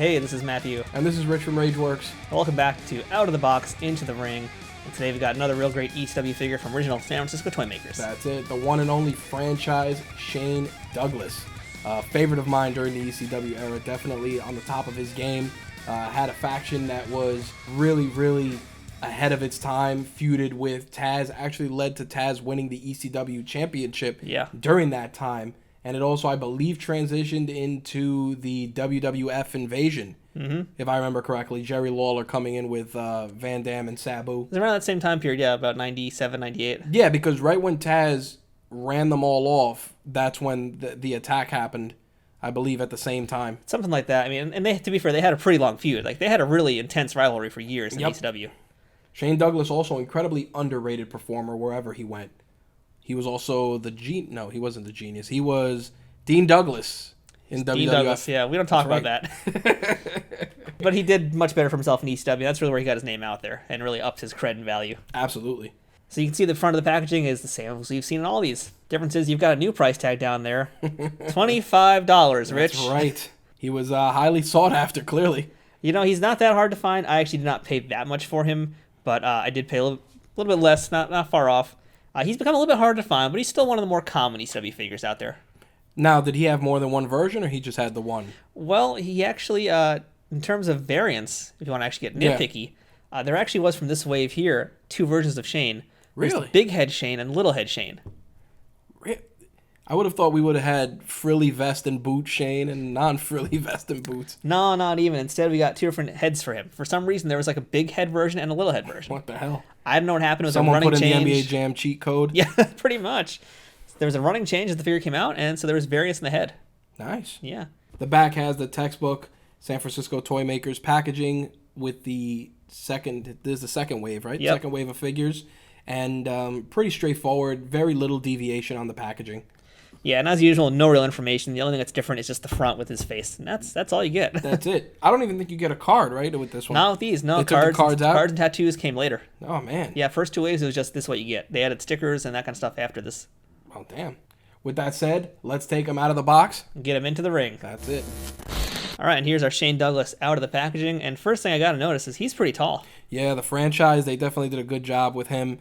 Hey, this is Matthew. And this is Rich from RageWorks. Welcome back to Out of the Box, Into the Ring. And today we've got another real great ECW figure from original San Francisco toy makers. That's it. The one and only franchise Shane Douglas. Favorite of mine during the ECW era. Definitely on the top of his game. Had a faction that was really ahead of its time. Feuded with Taz. Actually led to Taz winning the ECW championship during that time. And it also, I believe, transitioned into the WWF Invasion, if I remember correctly. Jerry Lawler coming in with Van Dam and Sabu. It was around that same time period, about 97, 98. Yeah, because right when Taz ran them all off, that's when the attack happened, I believe, at the same time. Something like that. I mean, and they, to be fair, they had a pretty long feud. Like, they had a really intense rivalry for years in ECW. Shane Douglas, also incredibly underrated performer wherever he went. He was also No, he wasn't the genius. He was Dean Douglas in WWF. Dean Douglas, yeah. We don't talk about that. But he did much better for himself in ECW. That's really where he got his name out there and really upped his cred and value. Absolutely. So you can see the front of the packaging is the same as you've seen in all these. Difference is you've got a new price tag down there. $25, Rich. That's right. He was highly sought after, clearly. You know, he's not that hard to find. I actually did not pay that much for him, but I did pay a little bit less, not far off. He's become a little bit harder to find, but he's still one of the more common ECW figures out there. Now, did he have more than one version, or he just had the one? Well, he actually, in terms of variants, if you want to actually get nitpicky, there actually was from this wave here 2 versions of Shane. Really? There's Big Head Shane and Little Head Shane. I would have thought we would have had frilly vest and boot Shane and non-frilly vest and boots. No, not even. Instead, we got 2 different heads for him. For some reason, there was like a big head version and a little head version. What the hell? I don't know what happened. It was Someone a running put in change. the NBA Jam cheat code? Yeah, pretty much. There was a running change as the figure came out, and so there was variance in the head. Nice. Yeah. The back has the textbook San Francisco toy makers packaging with the second. This is the second wave, right? Yep. Second wave of figures, and pretty straightforward. Very little deviation on the packaging. Yeah, and as usual, no real information. The only thing that's different is just the front with his face, and that's all you get. That's it. I don't even think you get a card, right, with this one. Not with these. No, they took the cards out? Cards and tattoos came later. Oh, man. Yeah, first 2 waves, it was just this what you get. They added stickers and that kind of stuff after this. Oh, damn. With that said, let's take him out of the box. And get him into the ring. That's it. All right, and here's our Shane Douglas out of the packaging. And first thing I got to notice is he's pretty tall. Yeah, the franchise, they definitely did a good job with him.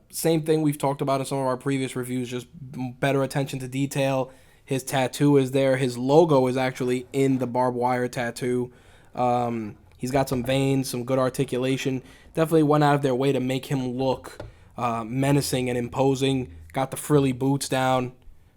Same thing we've talked about in some of our previous reviews, just better attention to detail. His tattoo is there. His logo is actually in the barbed wire tattoo. He's got some veins, some good articulation. Definitely went out of their way to make him look menacing and imposing. Got the frilly boots down.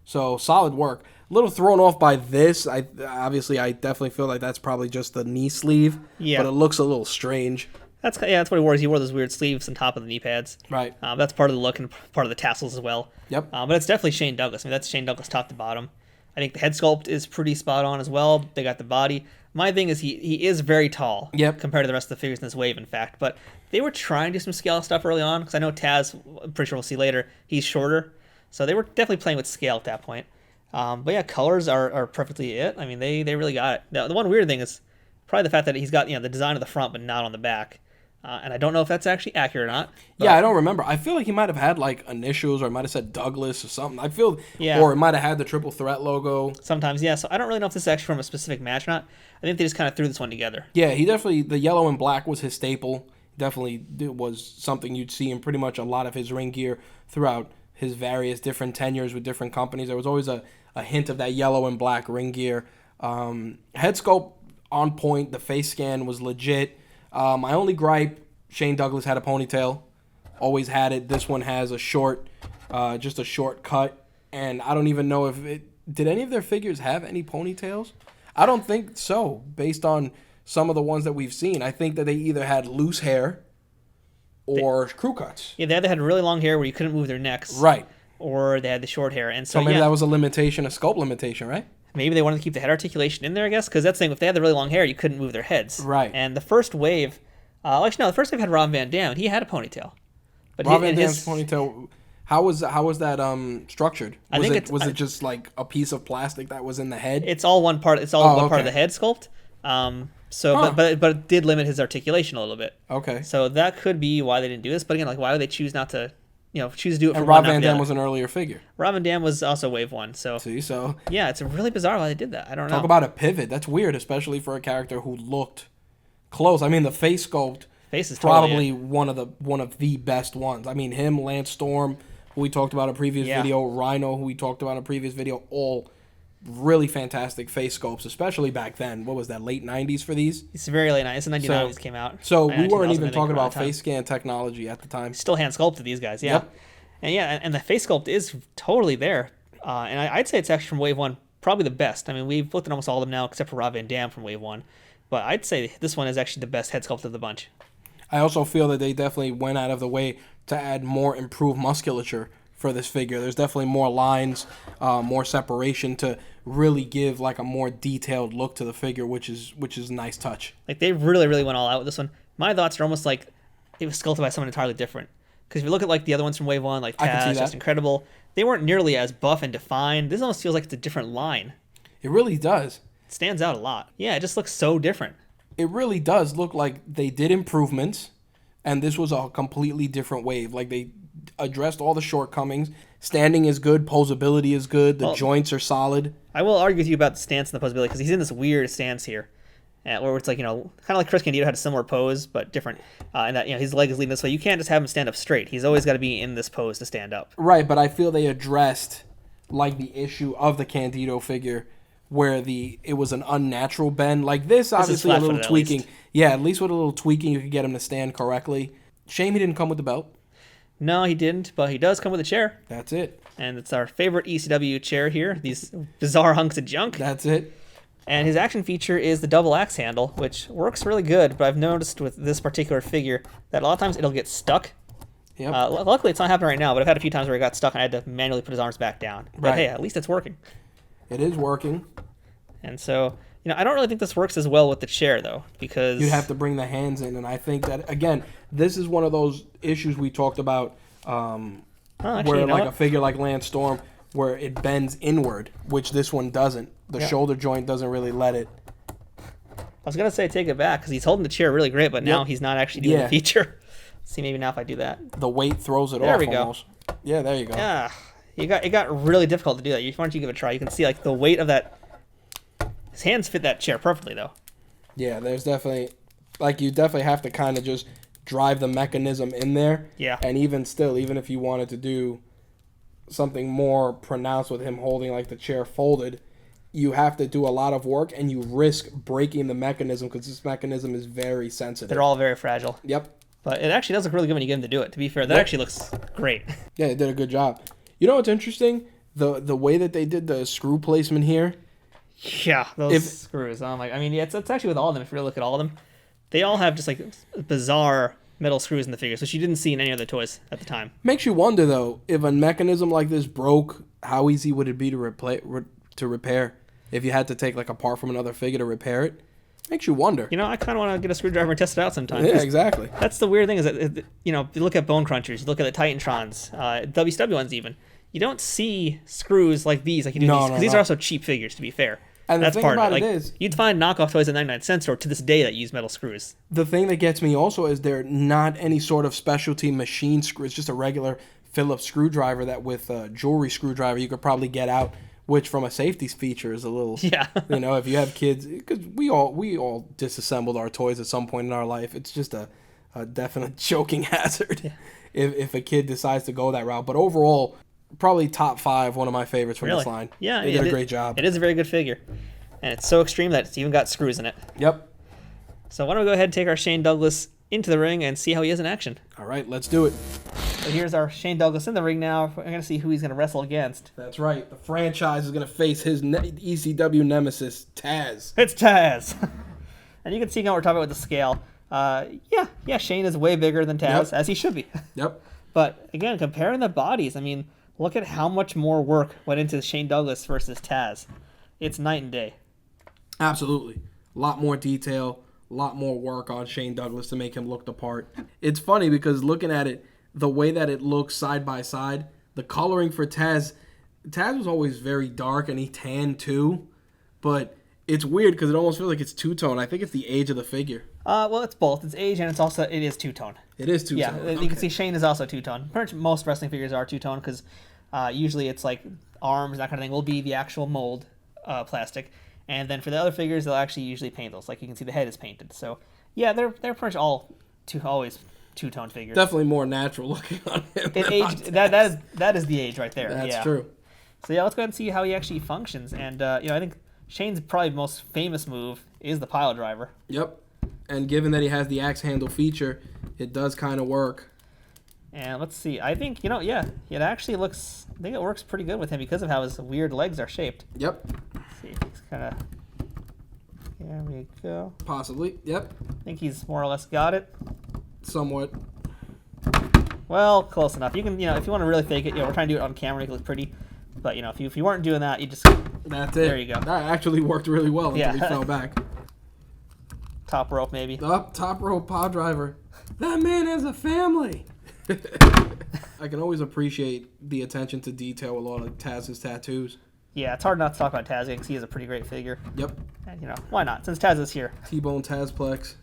So, solid work. A little thrown off by this. I definitely feel like that's probably just the knee sleeve. Yeah. But it looks a little strange. That's what he wore. He wore those weird sleeves on top of the knee pads. Right. That's part of the look and part of the tassels as well. Yep. But it's definitely Shane Douglas. I mean, that's Shane Douglas top to bottom. I think the head sculpt is pretty spot on as well. They got the body. My thing is he is very tall. Yep. Compared to the rest of the figures in this wave, in fact. But they were trying to do some scale stuff early on, because I know Taz, I'm pretty sure we'll see later, he's shorter. So they were definitely playing with scale at that point. But yeah, colors are perfectly it. I mean, they really got it. Now, the one weird thing is probably the fact that he's got the design of the front, but not on the back. And I don't know if that's actually accurate or not. Yeah, I don't remember. I feel like he might have had like initials, or it might have said Douglas or something. Or it might have had the Triple Threat logo. Sometimes, yeah. So I don't really know if this is actually from a specific match or not. I think they just kind of threw this one together. Yeah, the yellow and black was his staple. Definitely was something you'd see in pretty much a lot of his ring gear throughout his various different tenures with different companies. There was always a hint of that yellow and black ring gear. Head sculpt on point. The face scan was legit. My only gripe, Shane Douglas had a ponytail. Always had it. This one has a short, just a short cut. And I don't even know did any of their figures have any ponytails? I don't think so, based on some of the ones that we've seen. I think that they either had loose hair or crew cuts. Yeah, they either had really long hair where you couldn't move their necks. Right. Or they had the short hair. And so maybe that was a limitation, a sculpt limitation, right? Maybe they wanted to keep the head articulation in there, I guess, because that's the thing. If they had the really long hair, you couldn't move their heads. Right. And the first wave, the first wave had Rob Van Dam, and he had a ponytail. But Rob Van Dam's ponytail, how was that structured? Was it just like a piece of plastic that was in the head? It's all one part. It's all one part of the head sculpt. But it did limit his articulation a little bit. Okay. So that could be why they didn't do this. But again, like, why would they choose not to, choose to do it for And one. Rob not Van for the Dam other. was an earlier figure. Rob Van Dam was also Wave 1. So See, so yeah, it's really bizarre why they did that. I don't know. talk about a pivot. That's weird, especially for a character who looked close. I mean, the face sculpt, Face is totally probably it. one of the best ones. I mean, him, Lance Storm, who we talked about in a previous Yeah. video, Rhino, who we talked about in a previous video, all really fantastic face sculpts, especially back then. What was that, late 90s for these? It's very late 90s. 99 So- these came out. So And we weren't 2000, even I think, talking around about the time. face scan technology at the time. Still hand sculpted these guys, yeah. Yep. And yeah, and the face sculpt is totally there. And I'd say it's actually from Wave 1 probably the best. I mean, we've looked at almost all of them now except for Rob Van Dam from Wave 1. But I'd say this one is actually the best head sculpt of the bunch. I also feel that they definitely went out of the way to add more improved musculature for this figure. There's definitely more lines, more separation to really give like a more detailed look to the figure, which is a nice touch. Like, they really, really went all out with this one. My thoughts are almost like it was sculpted by someone entirely different. Because if you look at like the other ones from Wave 1, like I can see Taz, that. Just Incredible, they weren't nearly as buff and defined. This almost feels like it's a different line. It really does. It stands out a lot. Yeah, it just looks so different. It really does look like they did improvements, and this was a completely different wave. Like they addressed all the shortcomings. Standing is good, posability is good, the joints are solid. I will argue with you about the stance and the posability because he's in this weird stance here, where it's like, kind of like Chris Candido had a similar pose but different, and that his leg is leading this way. You can't just have him stand up straight. He's always got to be in this pose to stand up. Right, but I feel they addressed like the issue of the Candido figure where it was an unnatural bend. Like this obviously a little flat-footed at tweaking. least. Yeah, at least with a little tweaking you could get him to stand correctly. Shame he didn't come with the belt. No, he didn't, but he does come with a chair, That's it. and it's our favorite ECW chair here. These bizarre hunks of junk. That's it. And his action feature is the double axe handle, which works really good. But I've noticed with this particular figure that a lot of times it'll get stuck. Yep. Luckily, it's not happening right now, but I've had a few times where it got stuck and I had to manually put his arms back down. But Right. hey, at least it's working. It is working. And so, I don't really think this works as well with the chair, though, because You'd have to bring the hands in, and I think that again, this is one of those issues we talked about, actually, where you know like what? a figure like Lance Storm, where it bends inward, which this one doesn't. The Yeah. shoulder joint doesn't really let it. I was gonna say take it back because he's holding the chair really great, but now Yep. he's not actually doing Yeah. the feature. See, maybe now if I do that, The weight throws it There off we go. almost. Yeah, there you go. yeah, it got really difficult to do that. Why don't you give it a try? You can see like the weight of that. His hands fit that chair perfectly, though. Yeah, there's definitely, like, you definitely have to kind of just drive the mechanism in there. Yeah. And even still, even if you wanted to do something more pronounced with him holding, like, the chair folded, you have to do a lot of work, and you risk breaking the mechanism because this mechanism is very sensitive. They're all very fragile, Yep. but it actually does look really good when you get him to do it. To be fair, that Yep. actually looks great. Yeah, they did a good job. You know what's interesting? The way that they did the screw placement here. Yeah, those If- screws. It's actually with all of them. If you really look at all of them, they all have just like bizarre metal screws in the figures, which you didn't see in any other toys at the time. Makes you wonder, though, if a mechanism like this broke, how easy would it be to repair? If you had to take, like, a part from another figure to repair it? Makes you wonder. I kind of want to get a screwdriver and test it out sometime. Yeah, 'cause exactly. That's the weird thing is that, you look at Bone Crunchers, you look at the Titantrons, WCW ones even. You don't see screws like these, like you do No, these, no, because these no. are also cheap figures, to be fair. And the That's thing part about of it. it Like, is- you'd find knockoff toys at 99-cent store to this day that use metal screws. The thing that gets me also is they're not any sort of specialty machine screw. It's just a regular Phillips screwdriver that with a jewelry screwdriver you could probably get out, which from a safety feature is a little, Yeah. if you have kids, because we all disassembled our toys at some point in our life. It's just a definite choking hazard if a kid decides to go that route. But overall, probably top 5, one of my favorites from Really? this line. Yeah, They did a great job. It is a very good figure. And it's so extreme that it's even got screws in it. Yep. So why don't we go ahead and take our Shane Douglas into the ring and see how he is in action. All right, let's do it. So here's our Shane Douglas in the ring now. We're going to see who he's going to wrestle against. That's right. The franchise is going to face his ECW nemesis, Taz. It's Taz. And you can see now we're talking about the scale. Yeah, Shane is way bigger than Taz, Yep. as he should be. Yep. But again, comparing the bodies, look at how much more work went into Shane Douglas versus Taz. It's night and day. Absolutely. A lot more detail, a lot more work on Shane Douglas to make him look the part. It's funny because looking at it, the way that it looks side by side, the coloring for Taz was always very dark and he tanned too, but it's weird because it almost feels like it's two-tone. I think it's the age of the figure. Well, it's both. It's age and it is two-tone. It is two-tone. Yeah, you can see Shane is also two-tone. Pretty much most wrestling figures are two-tone because usually it's like arms, that kind of thing, will be the actual mold plastic. And then for the other figures, they'll actually usually paint those. Like you can see the head is painted. So, yeah, they're pretty much always two-tone figures. Definitely more natural looking on him. That is the age right there. That's true. So, yeah, let's go ahead and see how he actually functions. And, I think Shane's probably most famous move is the Piledriver. Yep. And given that he has the axe handle feature, it does kind of work. And let's see. I think, it actually looks... I think it works pretty good with him because of how his weird legs are shaped. Yep. Let's see. He's kind of... There we go. Possibly. Yep. I think he's more or less got it. Somewhat. Well, close enough. You can, if you want to really fake it, we're trying to do it on camera. It looks pretty. But, if you weren't doing that, you just... That's it. There you go. That actually worked really well until he fell back. Top rope, maybe. Up, top rope, Piledriver. That man has a family. I can always appreciate the attention to detail with a lot of Taz's tattoos. Yeah, it's hard not to talk about Taz because he is a pretty great figure. Yep. And, why not? Since Taz is here. T-Bone Tazplex.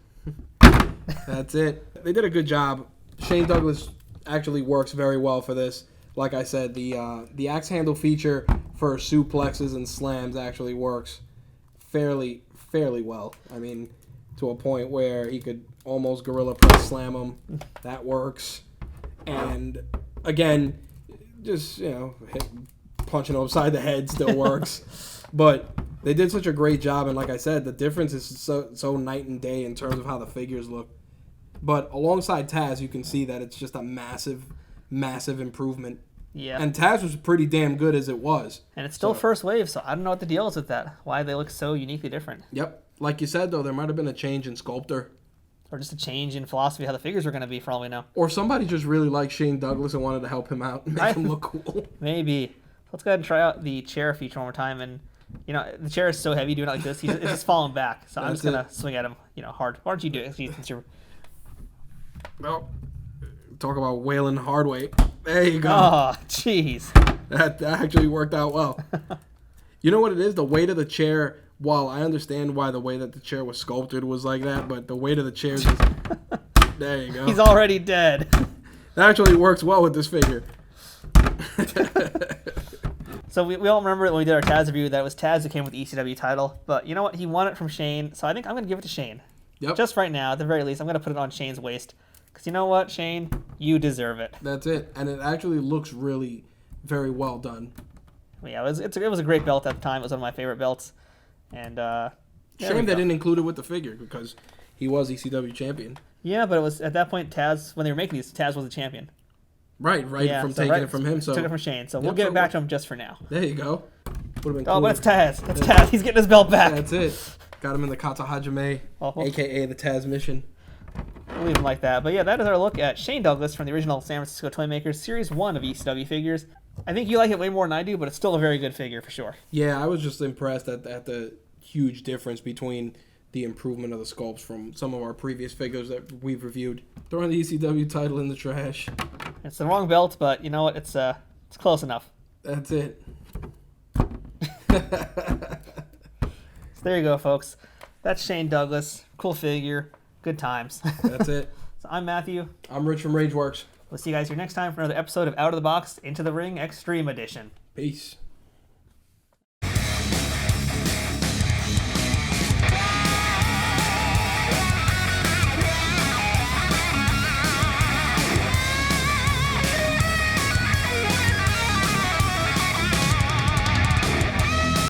That's it. They did a good job. Shane Douglas actually works very well for this. Like I said, the axe handle feature for suplexes and slams actually works fairly well. I mean, to a point where he could almost gorilla press slam them. That works. And again, just punching him upside the head still works. But they did such a great job, and like I said, the difference is so night and day in terms of how the figures look. But alongside Taz, you can see that it's just a massive improvement. Yeah. And Taz was pretty damn good as it was. And it's still first wave, so I don't know what the deal is with that. Why they look so uniquely different. Yep. Like you said, though, there might have been a change in sculptor. Or just a change in philosophy how the figures were going to be, for all we know. Or somebody just really liked Shane Douglas and wanted to help him out and make him look cool. Maybe. Let's go ahead and try out the chair feature one more time. And, the chair is so heavy doing it like this. It's just falling back. So I'm just going to swing at him, hard. Why don't you do it since you're... Well, talk about wailing hard weight. There you go. Oh, jeez. That actually worked out well. You know what it is? The weight of the chair, while I understand why the way that the chair was sculpted was like that, but the weight of the chair is... There you go. He's already dead. That actually works well with this figure. So we all remember when we did our Taz review that it was Taz who came with the ECW title. But you know what? He won it from Shane, so I think I'm going to give it to Shane. Yep. Just right now, at the very least, I'm going to put it on Shane's waist. Because you know what, Shane? You deserve it. That's it. And it actually looks really very well done. Yeah, it was a great belt at the time. It was one of my favorite belts. And shame they didn't include it with the figure because he was ECW champion. Yeah, but it was at that point Taz, when they were making these, Taz was the champion. Right, yeah, from taking it from him. So took it from Shane. So we'll give it back to him just for now. There you go. Would have been cool. But it's Taz. It's Taz. He's getting his belt back. That's it. Got him in the Kata Hajime, a.k.a. the Taz mission. We'll leave him like that. But yeah, that is our look at Shane Douglas from the original San Francisco Toymakers Series 1 of ECW figures. I think you like it way more than I do, but it's still a very good figure for sure. Yeah, I was just impressed at the huge difference between the improvement of the sculpts from some of our previous figures that we've reviewed. Throwing the ECW title in the trash. It's the wrong belt, but you know what? It's close enough. That's it. So there you go, folks. That's Shane Douglas. Cool figure. Good times. That's it. So I'm Matthew. I'm Rich from Rageworks. We'll see you guys here next time for another episode of Out of the Box Into the Ring Extreme Edition. Peace.